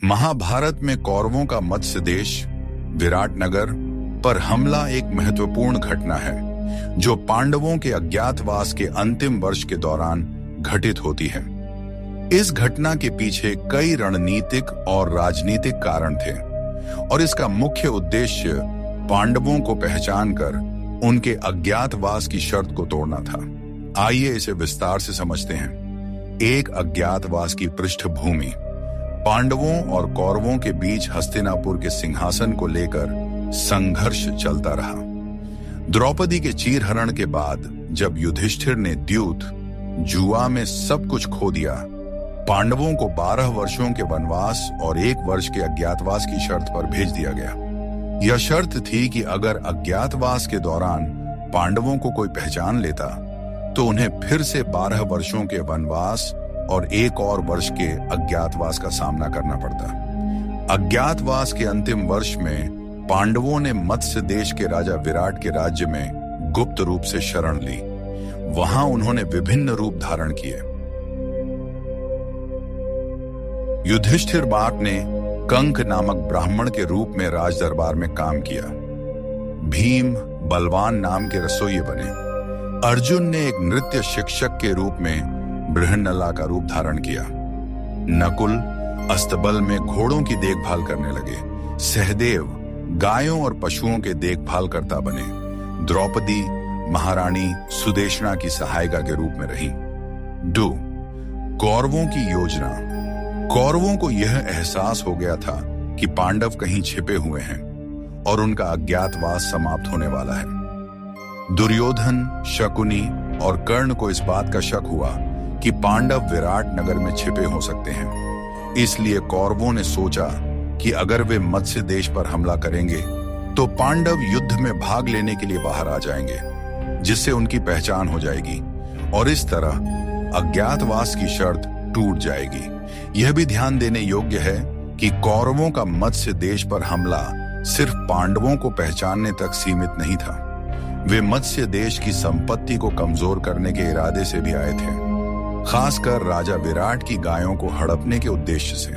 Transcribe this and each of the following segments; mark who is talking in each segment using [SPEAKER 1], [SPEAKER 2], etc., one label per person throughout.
[SPEAKER 1] महाभारत में कौरवों का मत्स्य देश विराटनगर पर हमला एक महत्वपूर्ण घटना है जो पांडवों के अज्ञातवास के अंतिम वर्ष के दौरान घटित होती है। इस घटना के पीछे कई रणनीतिक और राजनीतिक कारण थे और इसका मुख्य उद्देश्य पांडवों को पहचान कर उनके अज्ञातवास की शर्त को तोड़ना था। आइए इसे विस्तार से समझते हैं। एक अज्ञातवास की पृष्ठभूमि। पांडवों और कौरवों के बीच हस्तिनापुर के सिंहासन को लेकर संघर्ष चलता रहा। द्रौपदी के चीरहरण के बाद जब युधिष्ठिर ने द्यूत जुआ में सब कुछ खो दिया, पांडवों को 12 वर्षों के वनवास और 1 वर्ष के अज्ञातवास की शर्त पर भेज दिया गया। यह शर्त थी कि अगर अज्ञातवास के दौरान पांडवों को कोई पहचान लेता तो उन्हें फिर से 12 वर्षों के वनवास और 1 और वर्ष के अज्ञातवास का सामना करना पड़ता। अज्ञातवास के अंतिम वर्ष में पांडवों ने मत्स्य देश के राजा विराट के राज्य में गुप्त रूप से शरण ली। वहां उन्होंने विभिन्न रूप धारण किए। युधिष्ठिर बाक ने कंक नामक ब्राह्मण के रूप में राज दरबार में काम किया। भीम बलवान नाम के रसोइये बने। अर्जुन ने एक नृत्य शिक्षक के रूप में बृहन्नला का रूप धारण किया। नकुल अस्तबल में घोड़ों की देखभाल करने लगे। सहदेव गायों और पशुओं के देखभाल करता बने। द्रौपदी महारानी सुदेशना की सहायिका के रूप में रही। 2. कौरवों की योजना। कौरवों को यह एहसास हो गया था कि पांडव कहीं छिपे हुए हैं और उनका अज्ञातवास समाप्त होने वाला है। दुर्योधन, शकुनी और कर्ण को इस बात का शक हुआ कि पांडव विराट नगर में छिपे हो सकते हैं। इसलिए कौरवों ने सोचा कि अगर वे मत्स्य देश पर हमला करेंगे तो पांडव युद्ध में भाग लेने के लिए बाहर आ जाएंगे, जिससे उनकी पहचान हो जाएगी और इस तरह अज्ञातवास की शर्त टूट जाएगी। यह भी ध्यान देने योग्य है कि कौरवों का मत्स्य देश पर हमला सिर्फ पांडवों को पहचानने तक सीमित नहीं था। वे मत्स्य देश की संपत्ति को कमजोर करने के इरादे से भी आए थे, खासकर राजा विराट की गायों को हड़पने के उद्देश्य से।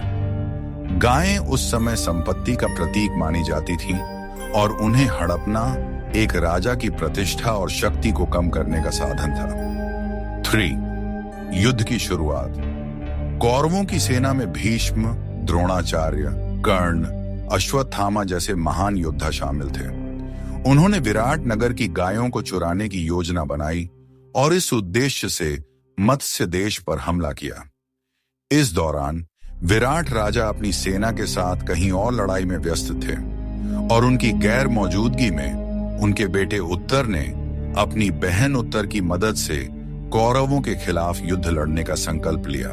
[SPEAKER 1] गायें उस समय संपत्ति का प्रतीक मानी जाती थीं और उन्हें हड़पना एक राजा की प्रतिष्ठा और शक्ति को कम करने का साधन था। 3. युद्ध की शुरुआत। कौरवों की सेना में भीष्म, द्रोणाचार्य, कर्ण, अश्वत्थामा जैसे महान योद्धा शामिल थे। उन्होंने विराट नगर की गायों को चुराने की योजना बनाई और इस उद्देश्य से मत्स्य देश पर हमला किया। इस दौरान विराट राजा अपनी सेना के साथ कहीं और लड़ाई में व्यस्त थे और उनकी गैर मौजूदगी में उनके बेटे उत्तर ने अपनी बहन उत्तर की मदद से कौरवों के खिलाफ युद्ध लड़ने का संकल्प लिया।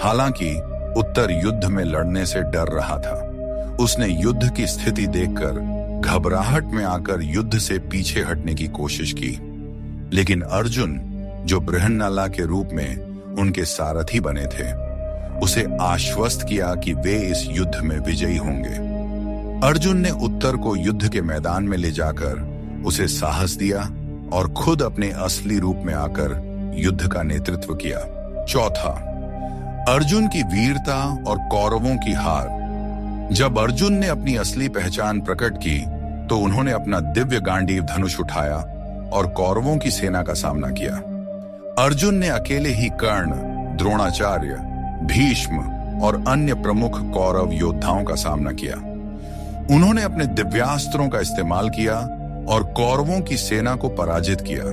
[SPEAKER 1] हालांकि उत्तर युद्ध में लड़ने से डर रहा था। उसने युद्ध की स्थिति देखकर घबराहट में आकर युद्ध से पीछे हटने की कोशिश की, लेकिन अर्जुन, जो बृहन्नला के रूप में उनके सारथी बने थे, उसे आश्वस्त किया कि वे इस युद्ध में विजयी होंगे। अर्जुन ने उत्तर को युद्ध के मैदान में ले जाकर उसे साहस दिया और खुद अपने असली रूप में आकर युद्ध का नेतृत्व किया। 4. अर्जुन की वीरता और कौरवों की हार। जब अर्जुन ने अपनी असली पहचान प्रकट की तो उन्होंने अपना दिव्य गांडीव धनुष उठाया और कौरवों की सेना का सामना किया। अर्जुन ने अकेले ही कर्ण, द्रोणाचार्य, भीष्म और अन्य प्रमुख कौरव योद्धाओं का सामना किया। उन्होंने अपने दिव्यास्त्रों का इस्तेमाल किया और कौरवों की सेना को पराजित किया।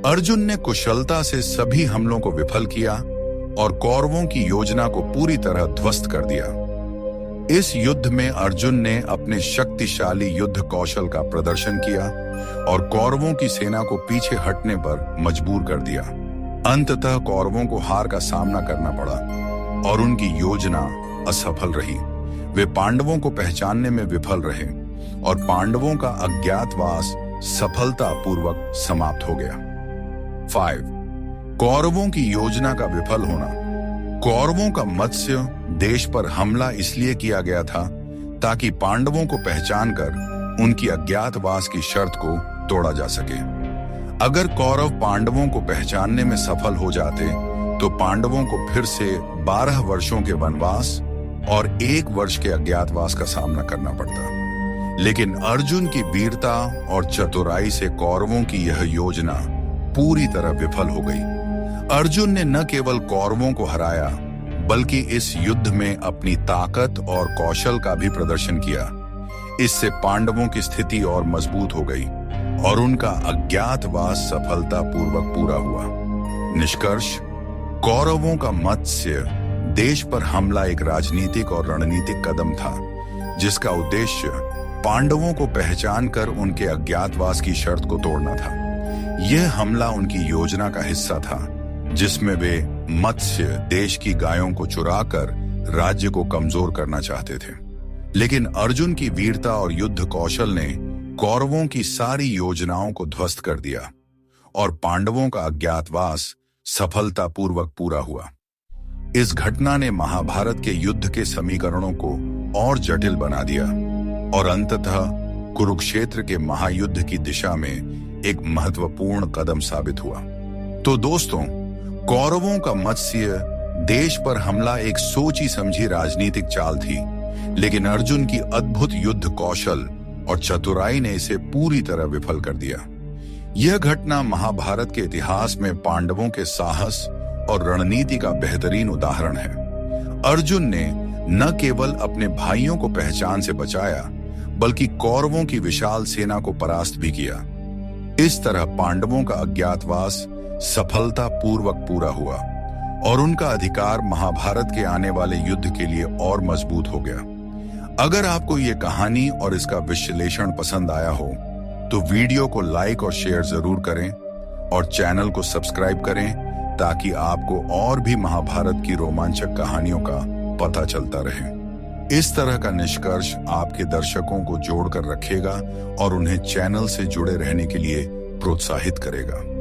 [SPEAKER 1] अर्जुन ने कुशलता से सभी हमलों को विफल किया और कौरवों की योजना को पूरी तरह ध्वस्त कर दिया। इस युद्ध में अर्जुन ने अपने शक्तिशाली युद्ध कौशल का प्रदर्शन किया और कौरवों की सेना को पीछे हटने पर मजबूर कर दिया। अंततः कौरवों को हार का सामना करना पड़ा और उनकी योजना असफल रही। वे पांडवों को पहचानने में विफल रहे और पांडवों का अज्ञातवास सफलतापूर्वक समाप्त हो गया। 5. कौरवों की योजना का विफल होना। कौरवों का मत्स्य देश पर हमला इसलिए किया गया था ताकि पांडवों को पहचान कर उनकी अज्ञातवास की शर्त को तोड़ा जा सके। अगर कौरव पांडवों को पहचानने में सफल हो जाते तो पांडवों को फिर से 12 वर्षों के वनवास और 1 वर्ष के अज्ञातवास का सामना करना पड़ता। लेकिन अर्जुन की वीरता और चतुराई से कौरवों की यह योजना पूरी तरह विफल हो गई। अर्जुन ने न केवल कौरवों को हराया, बल्कि इस युद्ध में अपनी ताकत और कौशल का भी प्रदर्शन किया। इससे पांडवों की स्थिति और मजबूत हो गई और उनका अज्ञातवास सफलतापूर्वक पूरा हुआ। निष्कर्ष: कौरवों का मत्स्य देश पर हमला एक राजनीतिक और रणनीतिक कदम था, जिसका उद्देश्य पांडवों को पहचान कर उनके अज्ञातवास की शर्त को तोड़ना था। यह हमला उनकी योजना का हिस्सा था, जिसमें वे मत्स्य देश की गायों को चुराकर राज्य को कमजोर करना चाहते थे। लेकिन अर्जुन की वीरता और युद्ध कौशल ने कौरवों की सारी योजनाओं को ध्वस्त कर दिया और पांडवों का अज्ञातवास सफलतापूर्वक पूरा हुआ। इस घटना ने महाभारत के युद्ध के समीकरणों को और जटिल बना दिया और अंततः कुरुक्षेत्र के महायुद्ध की दिशा में एक महत्वपूर्ण कदम साबित हुआ। तो दोस्तों, कौरवों का मत्स्य देश पर हमला एक सोची समझी राजनीतिक चाल थी, लेकिन अर्जुन की अद्भुत युद्ध कौशल और चतुराई ने इसे पूरी तरह विफल कर दिया। यह घटना महाभारत के इतिहास में पांडवों के साहस और रणनीति का बेहतरीन उदाहरण है। अर्जुन ने न केवल अपने भाइयों को पहचान से बचाया, बल्कि कौरवों की विशाल सेना को परास्त भी किया। इस तरह पांडवों का अज्ञातवास सफलतापूर्वक पूरा हुआ और उनका अधिकार महाभारत के आने वाले युद्ध के लिए और मजबूत हो गया। अगर आपको ये कहानी और इसका विश्लेषण पसंद आया हो, तो वीडियो को लाइक और शेयर जरूर करें और चैनल को सब्सक्राइब करें, ताकि आपको और भी महाभारत की रोमांचक कहानियों का पता चलता रहे। इस तरह का निष्कर्ष आपके दर्शकों को जोड़कर रखेगा और उन्हें चैनल से जुड़े रहने के लिए प्रोत्साहित करेगा।